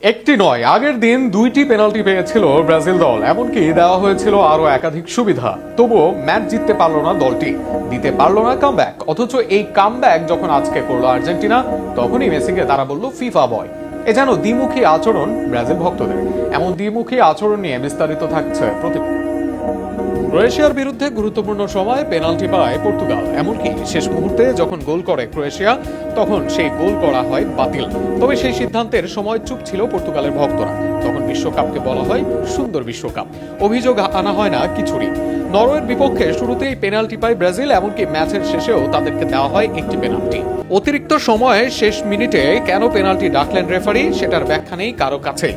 একটি নয়, আগের দিন দুইটি পেনাল্টি পেয়েছিল ব্রাজিল দল, এমনকি দেওয়া হয়েছিল আরো একাধিক সুবিধা। তবুও ম্যাচ জিততে পারলো না দলটি, দিতে পারলো না কামব্যাক। অথচ এই কামব্যাক যখন আজকে করলো আর্জেন্টিনা, তখনই মেসিকে তারা বলল ফিফা বয়। এ যেন দ্বিমুখী আচরণ ব্রাজিল ভক্তদের। এমন দ্বিমুখী আচরণ নিয়ে বিস্তারিত থাকছে প্রতিবেদন। ক্রোয়েশিয়ার বিরুদ্ধে গুরুত্বপূর্ণ সময় পেনাল্টি পায় পর্তুগাল, এমনকি শেষ মুহূর্তে যখন গোল করে ক্রোয়েশিয়া, তখন সেই গোল করা হয় বাতিল। তবে সেই সিদ্ধান্তের সময় চুপ ছিল পর্তুগালের ভক্তরা। তখন বিশ্বকাপকে বলা হয় সুন্দর বিশ্বকাপ, অভিযোগ আনা হয় না কিছুরই। নরওয়ের বিপক্ষে শুরুতেই পেনাল্টি পায় ব্রাজিল, এমনকি ম্যাচের শেষেও তাদেরকে দেওয়া হয় একটি পেনাল্টি। অতিরিক্ত সময়ে শেষ মিনিটে কেন পেনাল্টি ডাকলেন রেফারি, সেটার ব্যাখ্যা নেই কারো কাছে।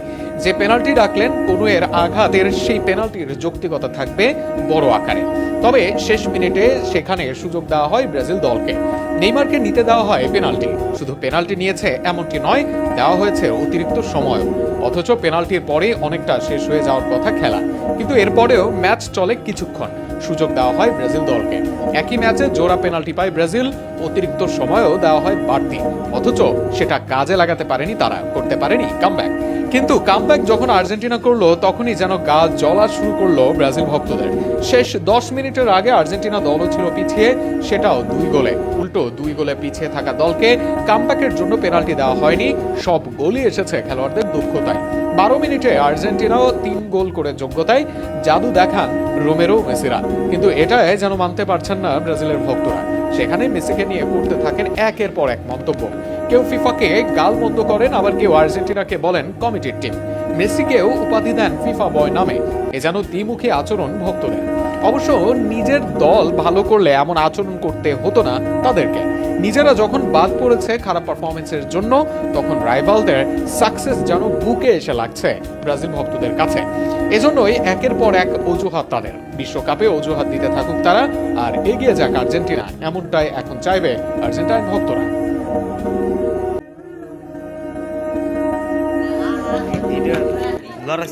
যে পেনাল্টি ডাকলেন, কোনো এর আঘাতের সেই পেনাল্টির যৌক্তিকতা থাকবে বড় আকারে। তবে শেষ মিনিটে সেখানে সুযোগ দেওয়া হয় ব্রাজিল দলকে। নেইমারকে নিতে দেওয়া হয় পেনাল্টি। শুধু পেনাল্টি নিয়েছে এমনটি নয়, দেওয়া হয়েছে অতিরিক্ত সময়ও। অথচ পেনাল্টির পরে অনেকটা শেষ হয়ে যাওয়ার কথা খেলা, কিন্তু এরপরেও ম্যাচ চলে কিছুক্ষণ। সুযোগ দেওয়া হয় ব্রাজিল দলকে। একই ম্যাচে জোড়া পেনাল্টি পায় ব্রাজিল, অতিরিক্ত সময়ও দেওয়া হয় বাড়তি। অথচ সেটা কাজে লাগাতে পারেনি তারা, করতে পারেনি কামব্যাক। কিন্তু কামব্যাক যখন আর্জেন্টিনা করলো, তখনই যেন গা জ্বলা শুরু করলো ব্রাজিল ভক্তদের। শেষ 10 মিনিটের আগে আর্জেন্টিনা দলও ছিল পিছিয়ে, সেটাও 2 গোলে। উল্টো 2 গোলে পিছিয়ে থাকা দলকে কামব্যাকের জন্য পেনাল্টি দেওয়া হয়নি, সব গোলই এসেছে খেলোয়াড়দের দক্ষতায়। 12 মিনিটে আর্জেন্টিনাও 3 গোল করে যোগ্যতায় জাদু দেখান রোমেরো মেসিরা। কিন্তু এটাই যেন মানতে পারছেন না ব্রাজিলের ভক্তরা। সেখানে মেসিকে নিয়ে করতে থাকেন একের পর এক মন্তব্য। কেউ ফিফাকে গালমন্দ করেন, আবার কেউ আর্জেন্টিনাকে বলেন কমিটির টিম। মেসিকেও উপাধি দেন ফিফা বয় নামে। এ যেন দ্বিমুখী আচরণ ভক্তদের। অবশ্য নিজের দল ভালো করলে এমন আচরণ করতে হতো না তাদেরকে। নিজেরা যখন বাদ পড়েছে খারাপ পারফরমেন্সের জন্য, তখন রাইভালদের সাকসেস যেন বুকে এসে লাগছে ব্রাজিল ভক্তদের কাছে। এজন্যই একের পর এক অজুহাত তাদের। বিশ্বকাপে অজুহাত দিতে থাকুক তারা, আর এগিয়ে যাক আর্জেন্টিনা, এমনটাই এখন চাইবে আর্জেন্টাইন ভক্তরা। Loris.